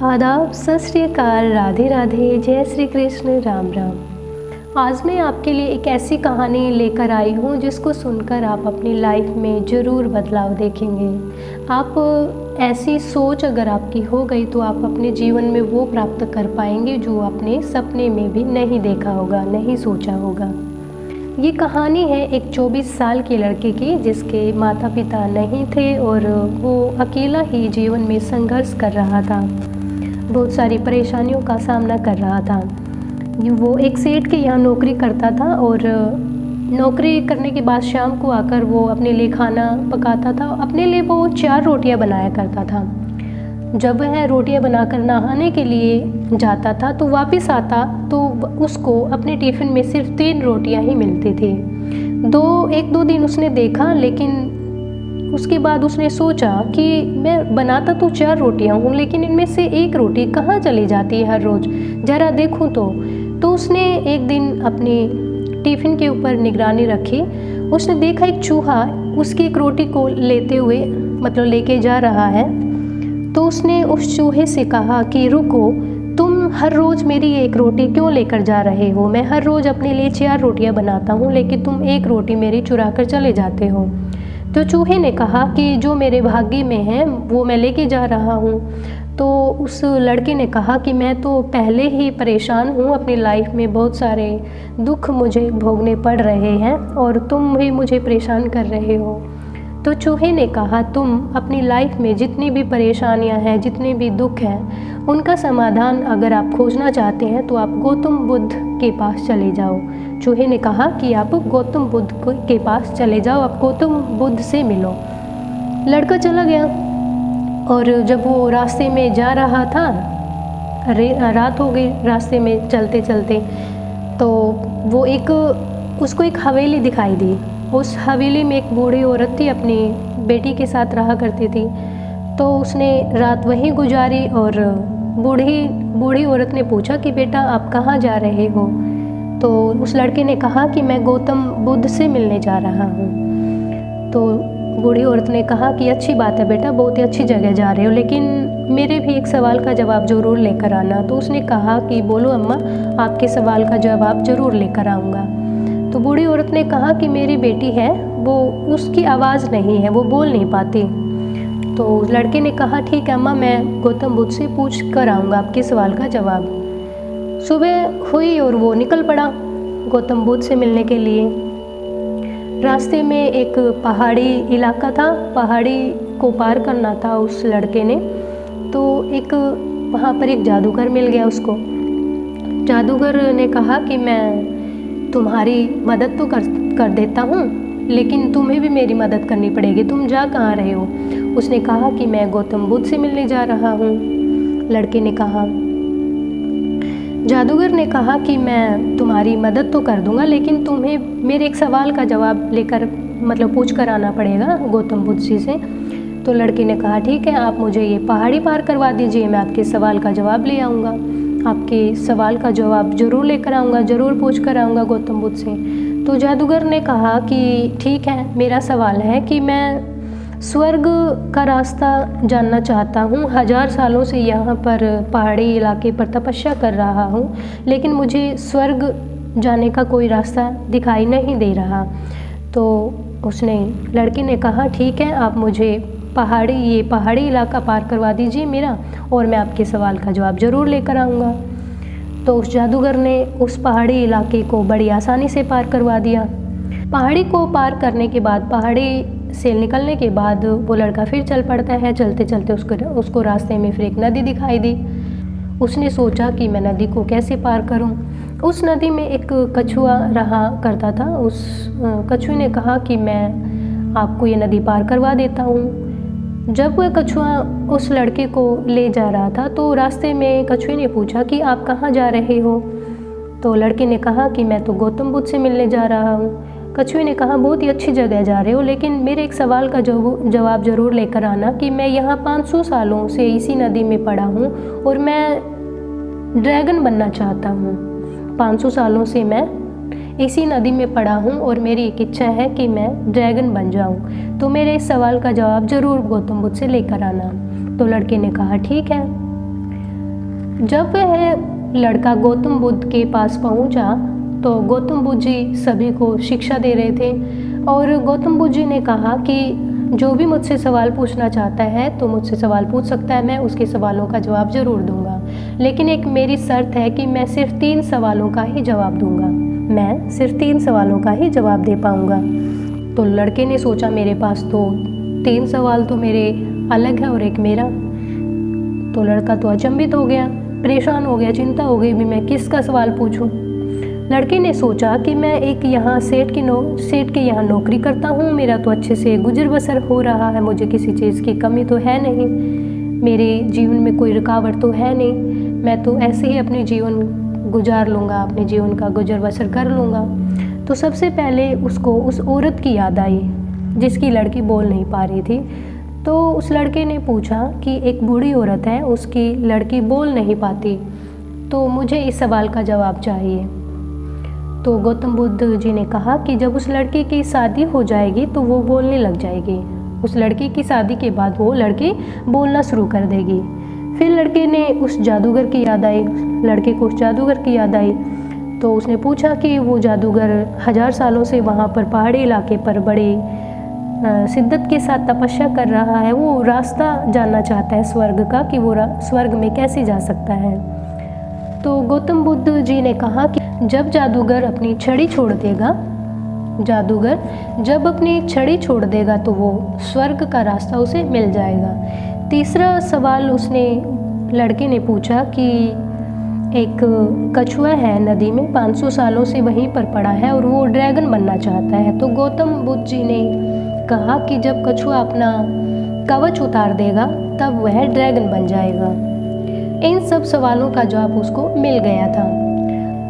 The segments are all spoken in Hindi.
आदाब, सत श्री अकाल, राधे राधे, जय श्री कृष्ण, राम राम। आज मैं आपके लिए एक ऐसी कहानी लेकर आई हूँ जिसको सुनकर आप अपनी लाइफ में ज़रूर बदलाव देखेंगे। आप ऐसी सोच अगर आपकी हो गई तो आप अपने जीवन में वो प्राप्त कर पाएंगे जो आपने सपने में भी नहीं देखा होगा, नहीं सोचा होगा। ये कहानी है एक 24 साल के लड़के की जिसके माता पिता नहीं थे और वो अकेला ही जीवन में संघर्ष कर रहा था, बहुत सारी परेशानियों का सामना कर रहा था। वो एक सेठ के यहाँ नौकरी करता था और नौकरी करने के बाद शाम को आकर वो अपने लिए खाना पकाता था। अपने लिए वो 4 रोटियां बनाया करता था। जब वह रोटियां बनाकर नहाने के लिए जाता था तो वापस आता तो उसको अपने टिफ़िन में सिर्फ 3 रोटियां ही मिलती थी। 1-2 दिन उसने देखा, लेकिन उसके बाद उसने सोचा कि मैं बनाता तो 4 रोटियां हूँ, लेकिन इनमें से 1 रोटी कहाँ चली जाती है हर रोज़, ज़रा देखूँ तो उसने एक दिन अपनी टिफ़िन के ऊपर निगरानी रखी। उसने देखा एक चूहा उसकी एक रोटी को लेते हुए लेके जा रहा है। तो उसने उस चूहे से कहा कि रुको, तुम हर रोज़ मेरी 1 रोटी क्यों लेकर जा रहे हो? मैं हर रोज़ अपने लिए 4 रोटियां बनाता हूँ, लेकिन तुम 1 रोटी मेरी चुरा कर चले जाते हो। तो चूहे ने कहा कि जो मेरे भाग्य में है वो मैं लेके जा रहा हूँ। तो उस लड़के ने कहा कि मैं तो पहले ही परेशान हूँ, अपनी लाइफ में बहुत सारे दुख मुझे भोगने पड़ रहे हैं और तुम भी मुझे परेशान कर रहे हो। तो चूहे ने कहा, तुम अपनी लाइफ में जितनी भी परेशानियां हैं, जितने भी दुख हैं, उनका समाधान अगर आप खोजना चाहते हैं तो आप गौतम बुद्ध के पास चले जाओ। चूहे ने कहा कि आप गौतम बुद्ध के पास चले जाओ, आप गौतम बुद्ध से मिलो। लड़का चला गया और जब वो रास्ते में जा रहा था, रात हो गई रास्ते में चलते चलते, तो वो उसको एक हवेली दिखाई दी। उस हवेली में एक बूढ़ी औरत थी, अपनी बेटी के साथ रहा करती थी। तो उसने रात वहीं गुजारी और बूढ़ी औरत ने पूछा कि बेटा आप कहाँ जा रहे हो? तो उस लड़के ने कहा कि मैं गौतम बुद्ध से मिलने जा रहा हूँ। तो बूढ़ी औरत ने कहा कि अच्छी बात है बेटा, बहुत ही अच्छी जगह जा रहे हो, लेकिन मेरे भी एक सवाल का जवाब ज़रूर लेकर आना। तो उसने कहा कि बोलो अम्मा, आपके सवाल का जवाब ज़रूर लेकर आऊँगा। तो बूढ़ी औरत ने कहा कि मेरी बेटी है, वो उसकी आवाज़ नहीं है, वो बोल नहीं पाती। तो लड़के ने कहा ठीक है अम्मा, मैं गौतम बुद्ध से पूछ कर आऊँगा आपके सवाल का जवाब। सुबह हुई और वो निकल पड़ा गौतम बुद्ध से मिलने के लिए। रास्ते में एक पहाड़ी इलाका था, पहाड़ी को पार करना था उस लड़के ने। तो वहाँ पर एक जादूगर मिल गया उसको। जादूगर ने कहा कि मैं तुम्हारी मदद तो कर देता हूँ, लेकिन तुम्हें भी मेरी मदद करनी पड़ेगी। तुम जा कहाँ रहे हो? उसने कहा कि मैं गौतम बुद्ध से मिलने जा रहा हूँ। लड़के ने कहा, जादूगर ने कहा कि मैं तुम्हारी मदद तो कर दूंगा, लेकिन तुम्हें मेरे एक सवाल का जवाब लेकर पूछ कर आना पड़ेगा गौतम बुद्ध जी से। तो लड़के ने कहा ठीक है, आप मुझे ये पहाड़ी पार करवा दीजिए, मैं आपके सवाल का जवाब ले आऊँगा, आपके सवाल का जवाब ज़रूर लेकर आऊँगा, ज़रूर पूछ कर आऊँगा गौतम बुद्ध से। तो जादूगर ने कहा कि ठीक है, मेरा सवाल है कि मैं स्वर्ग का रास्ता जानना चाहता हूँ। 1000 सालों से यहाँ पर पहाड़ी इलाके पर तपस्या कर रहा हूँ, लेकिन मुझे स्वर्ग जाने का कोई रास्ता दिखाई नहीं दे रहा। तो लड़के ने कहा ठीक है, आप मुझे ये पहाड़ी इलाका पार करवा दीजिए मेरा, और मैं आपके सवाल का जवाब ज़रूर लेकर आऊँगा। तो उस जादूगर ने उस पहाड़ी इलाके को बड़ी आसानी से पार करवा दिया। पहाड़ी को पार करने के बाद, पहाड़ी से निकलने के बाद वो लड़का फिर चल पड़ता है। चलते चलते उसको रास्ते में फिर एक नदी दिखाई दी। उसने सोचा कि मैं नदी को कैसे पार करूं। उस नदी में एक कछुआ रहा करता था। उस कछुए ने कहा कि मैं आपको ये नदी पार करवा देता हूं। जब वह कछुआ उस लड़के को ले जा रहा था तो रास्ते में कछुए ने पूछा कि आप कहाँ जा रहे हो? तो लड़के ने कहा कि मैं तो गौतम बुद्ध से मिलने जा रहा हूँ। कछुए ने कहा बहुत ही अच्छी जगह जा रहे हो, लेकिन मेरे एक सवाल का जवाब ज़रूर लेकर आना कि मैं यहाँ 500 सालों से इसी नदी में पड़ा हूँ और मैं ड्रैगन बनना चाहता हूँ। 500 सालों से मैं इसी नदी में पड़ा हूँ और मेरी एक इच्छा है कि मैं ड्रैगन बन जाऊँ। तो मेरे इस सवाल का जवाब ज़रूर गौतम बुद्ध से लेकर आना। तो लड़के ने कहा ठीक है। जब वह लड़का गौतम बुद्ध के पास पहुंचा तो गौतम बुद्ध जी सभी को शिक्षा दे रहे थे और गौतम बुद्ध जी ने कहा कि जो भी मुझसे सवाल पूछना चाहता है तो मुझसे सवाल पूछ सकता है, मैं उसके सवालों का जवाब ज़रूर दूंगा, लेकिन एक मेरी शर्त है कि मैं सिर्फ 3 सवालों का ही जवाब दूंगा, मैं सिर्फ 3 सवालों का ही जवाब दे पाऊंगा। तो लड़के ने सोचा मेरे पास तो 3 सवाल तो मेरे अलग है और एक मेरा। तो लड़का तो अचंभित हो गया, परेशान हो गया, चिंता हो गई भी मैं किसका सवाल पूछूं। लड़के ने सोचा कि मैं एक यहाँ सेठ के यहाँ नौकरी करता हूँ, मेरा तो अच्छे से गुजर बसर हो रहा है, मुझे किसी चीज़ की कमी तो है नहीं, मेरे जीवन में कोई रुकावट तो है नहीं, मैं तो ऐसे ही अपने जीवन गुजार लूँगा, अपने जीवन का गुजर बसर कर लूँगा। तो सबसे पहले उसको उस औरत की याद आई जिसकी लड़की बोल नहीं पा रही थी। तो उस लड़के ने पूछा कि एक बूढ़ी औरत है, उसकी लड़की बोल नहीं पाती, तो मुझे इस सवाल का जवाब चाहिए। तो गौतम बुद्ध जी ने कहा कि जब उस लड़की की शादी हो जाएगी तो वो बोलने लग जाएगी, उस लड़की की शादी के बाद वो लड़की बोलना शुरू कर देगी। फिर लड़के ने उस जादूगर की याद आई, लड़के को उस जादूगर की याद आई। तो उसने पूछा कि वो जादूगर 1000 सालों से वहाँ पर पहाड़ी इलाके पर बड़े शिद्दत के साथ तपस्या कर रहा है, वो रास्ता जानना चाहता है स्वर्ग का कि वो स्वर्ग में कैसे जा सकता है। तो गौतम बुद्ध जी ने कहा कि जब जादूगर अपनी छड़ी छोड़ देगा, जादूगर जब अपनी छड़ी छोड़ देगा तो वो स्वर्ग का रास्ता उसे मिल जाएगा। तीसरा सवाल उसने लड़के ने पूछा कि एक कछुआ है नदी में, 500 सालों से वहीं पर पड़ा है और वो ड्रैगन बनना चाहता है। तो गौतम बुद्ध जी ने कहा कि जब कछुआ अपना कवच उतार देगा तब वह ड्रैगन बन जाएगा। इन सब सवालों का जवाब उसको मिल गया था।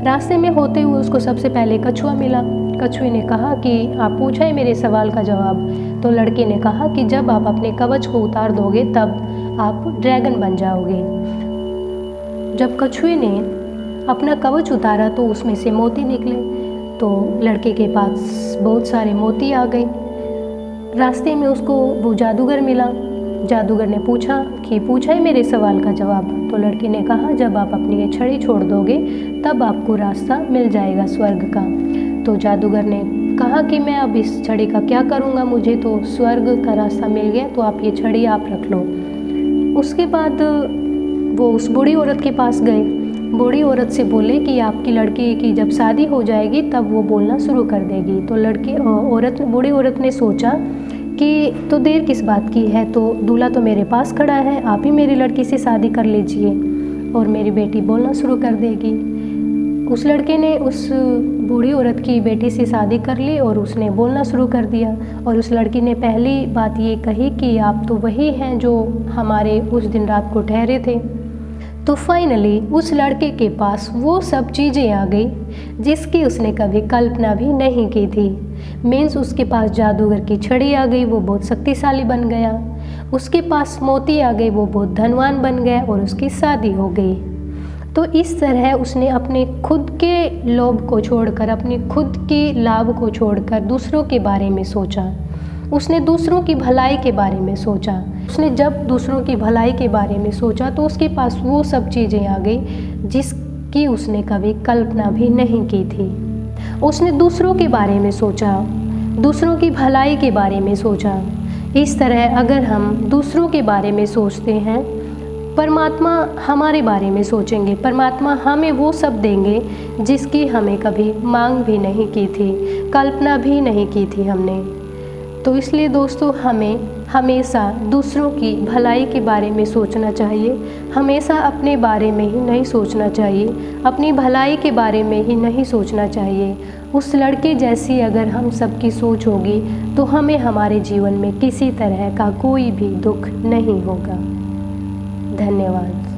रास्ते में होते हुए उसको सबसे पहले कछुआ मिला। कछुए ने कहा कि आप पूछा है मेरे सवाल का जवाब। तो लड़के ने कहा कि जब आप अपने कवच को उतार दोगे तब आप ड्रैगन बन जाओगे। जब कछुए ने अपना कवच उतारा तो उसमें से मोती निकले। तो लड़के के पास बहुत सारे मोती आ गए। रास्ते में उसको वो जादूगर मिला। जादूगर ने पूछा है मेरे सवाल का जवाब। तो लड़के ने कहा जब आप अपनी ये छड़ी छोड़ दोगे तब आपको रास्ता मिल जाएगा स्वर्ग का। तो जादूगर ने कहा कि मैं अब इस छड़ी का क्या करूँगा, मुझे तो स्वर्ग का रास्ता मिल गया, तो आप ये छड़ी आप रख लो। उसके बाद वो उस बूढ़ी औरत के पास गए। बूढ़ी औरत से बोले कि आपकी लड़की की जब शादी हो जाएगी तब वो बोलना शुरू कर देगी। तो बूढ़ी औरत ने सोचा कि तो देर किस बात की है, तो दूल्हा तो मेरे पास खड़ा है, आप ही मेरी लड़की से शादी कर लीजिए और मेरी बेटी बोलना शुरू कर देगी। उस लड़के ने उस बूढ़ी औरत की बेटी से शादी कर ली और उसने बोलना शुरू कर दिया। और उस लड़की ने पहली बात ये कही कि आप तो वही हैं जो हमारे उस दिन रात को ठहरे थे। तो फाइनली उस लड़के के पास वो सब चीज़ें आ गई जिसकी उसने कभी कल्पना भी नहीं की थी। मीन्स उसके पास जादूगर की छड़ी आ गई, वो बहुत शक्तिशाली बन गया। उसके पास मोती आ गए, वो बहुत धनवान बन गया और उसकी शादी हो गई। तो इस तरह उसने अपने खुद के लोभ को छोड़कर, अपनी खुद की लाभ को छोड़कर दूसरों के बारे में सोचा। उसने दूसरों की भलाई के बारे में सोचा। उसने जब दूसरों की भलाई के बारे में सोचा तो उसके पास वो सब चीज़ें आ गई जिसकी उसने कभी कल्पना भी नहीं की थी। उसने दूसरों के बारे में सोचा, दूसरों की भलाई के बारे में सोचा। इस तरह अगर हम दूसरों के बारे में सोचते हैं, परमात्मा हमारे बारे में सोचेंगे, परमात्मा हमें वो सब देंगे जिसकी हमें कभी मांग भी नहीं की थी, कल्पना भी नहीं की थी हमने। तो इसलिए दोस्तों हमें हमेशा दूसरों की भलाई के बारे में सोचना चाहिए, हमेशा अपने बारे में ही नहीं सोचना चाहिए, अपनी भलाई के बारे में ही नहीं सोचना चाहिए। उस लड़के जैसी अगर हम सबकी सोच होगी तो हमें हमारे जीवन में किसी तरह का कोई भी दुख नहीं होगा। धन्यवाद।